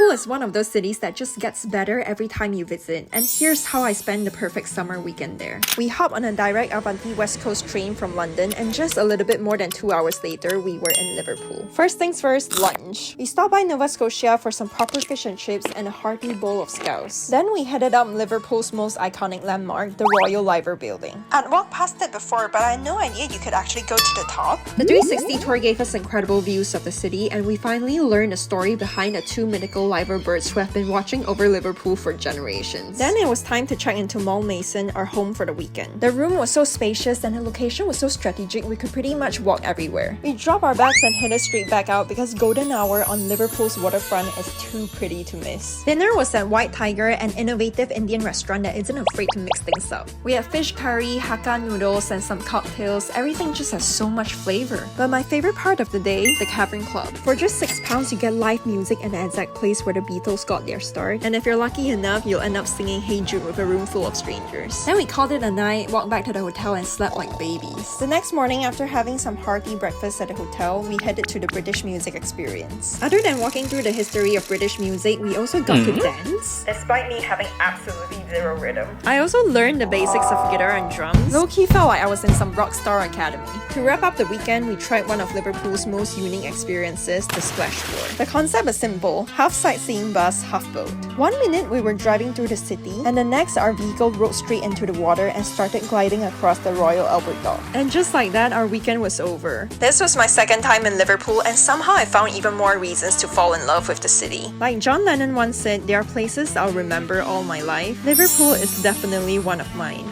Liverpool is one of those cities that just gets better every time you visit, and here's how I spent the perfect summer weekend there. We hopped on a direct Avanti West Coast train from London, and just a little bit more than 2 hours later, we were in Liverpool. First things first, lunch. We stopped by Nova Scotia for some proper fish and chips and a hearty bowl of scouse. Then we headed up Liverpool's most iconic landmark, the Royal Liver Building. I'd walked past it before, but I had no idea you could actually go to the top. The 360 tour gave us incredible views of the city, and we finally learned the story behind the two mythical liver birds who have been watching over Liverpool for generations. Then it was time to check into Malmaison, our home for the weekend. The room was so spacious and the location was so strategic we could pretty much walk everywhere. We dropped our bags and headed straight back out because golden hour on Liverpool's waterfront is too pretty to miss. Dinner was at White Tiger, an innovative Indian restaurant that isn't afraid to mix things up. We had fish curry, Hakka noodles, and some cocktails. Everything just has so much flavor. But my favorite part of the day, the Cavern Club. For just £6, you get live music and the exact place where the Beatles got their start. And if you're lucky enough, you'll end up singing Hey Jude with a room full of strangers. Then we called it a night, walked back to the hotel, and slept like babies. The next morning, after having some hearty breakfast at the hotel, we headed to the British music experience. Other than walking through the history of British music, we also got to dance. Despite me having absolutely zero rhythm. I also learned the basics of guitar and drums. Low-key felt like I was in some rock star academy. To wrap up the weekend, we tried one of Liverpool's most unique experiences, the splash board. The concept is simple, half sightseeing bus, half boat. 1 minute we were driving through the city, and the next our vehicle rode straight into the water and started gliding across the Royal Albert Dock. And just like that, our weekend was over. This was my second time in Liverpool, and somehow I found even more reasons to fall in love with the city. Like John Lennon once said, there are places I'll remember all my life. Liverpool is definitely one of mine.